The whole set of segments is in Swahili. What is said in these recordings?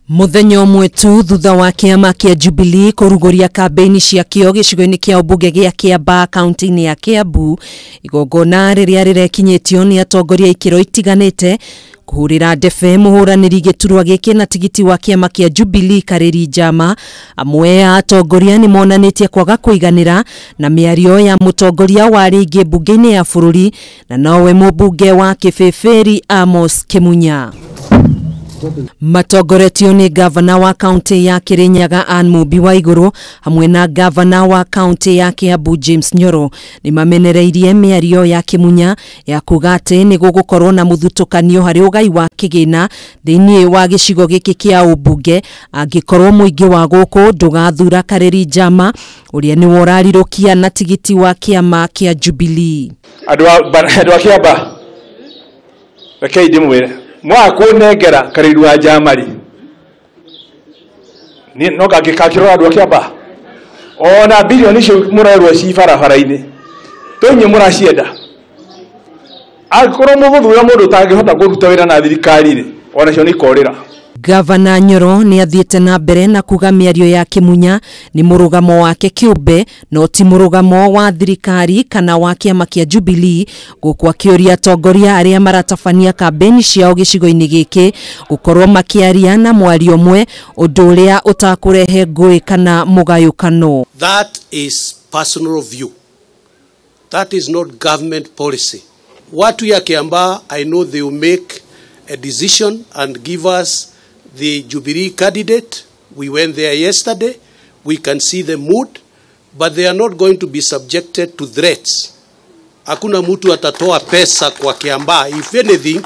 Muthenya umwe tu thutha wa kiama kia Jubilee kuruguria kampeni cia kio gicigo-ini kia ubunge gia Kiambaa kaunti-ini ya Kiambu, igongona riria rirekinyitio ni atongoria ikiro itiganite kuhurira ndebe muhuraniri giturwa giki na tigiti wa kiama kia Jubilee Kareri Njama. Amwe a atongoria ni monanitie kwaga kuiganira na miario ya mutongoria wa ringi bunge-ini ya bururi na nowe mubunge wa Kibeberi Amos Kimunya. Matongoretio ni gavana wa kaunti ya Kirinyaga Anne Mumbi Waiguru hamwe na gavana wa kaunti ya Kiambu James Nyoro ni mamenereirie miario ya Kimunya ya kugate ni gugukorwo na muthutukanio hari ugai wa kigina thiini wa gicigo giki kia ubunge angikorwo muingi wa guku ndugathura Kareri Njama uria ni worarirukia na tigiti wa kiama kia Jubilee. Andu a Kiambaa rekei ndimwire mwakunengera Kareri wa Njama ri ni no gakikakirwo andu a Kiambaa ona bilioni icio murerwo ci barabara-ini tonye muracienda akorwo muguthura mundu tangihota kuruta wira na thirikari ri ona cio ni korira. Gavana Nyoro ni athiete na mbere na kuga miario ya Kimunya ni murugamo wake kiumbe no ti murugamo wa thirikari kana wa kiama kia Jubilee, gukwa kioria atongoria aria maratabania kampeni ciao gicigo-ini giki gukorwo makiaria na mwario mwe undu uria utakurehe ngui kana mugayukano. That is personal view. That is not government policy. Watu ya Kiambaa, I know they will make a decision and give us the Jubilee candidate. We went there yesterday. We can see the mood, but they are not going to be subjected to threats. Hakuna mtu atatoa pesa kwa Kiambaa. If anything,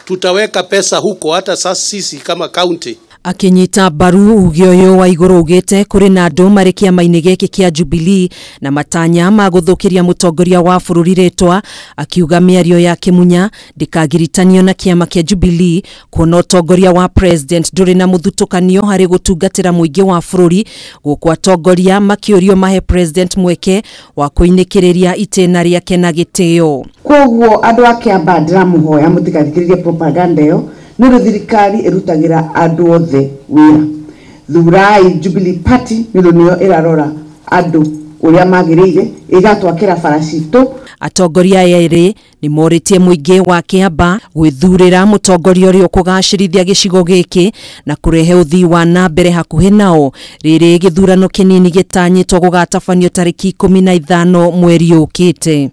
tutaweka pesa huko hata sisi kama county. Akinyita baru ugioyo wa iguru ugite kuri na andu mari kiama-ini giki kia Jubilee na matanya ma guthukiria mutongoria wa bururi ritwa, akiuga miario ya Kimunya ndikagiritanio na kiama kia Jubilee kuona utongoria wa president nduri na muthutukanio hari gutungatira muingi wa bururi, gukwa atongoria makiurio mahe president mweke wa kuinikiriria itena riake na gitio. Koguo andu a Kiambaa ndiramuhoya mutikathikiririe propaganda yo nuru thirikari irutagira andu othe wira. Thurai Jubilee Party nio irarora andu uria magiriire igatwakira faracito. Atongoria eri ni moritie muingi wa Kiambaa gwithurira mutongoria uria ukugacirithia gicigo giki na kurehe uthii wa na mbere hakuhi nao. Riri githurano kinini gitanyitwo gugatabanio tariki 15 mweri ukite.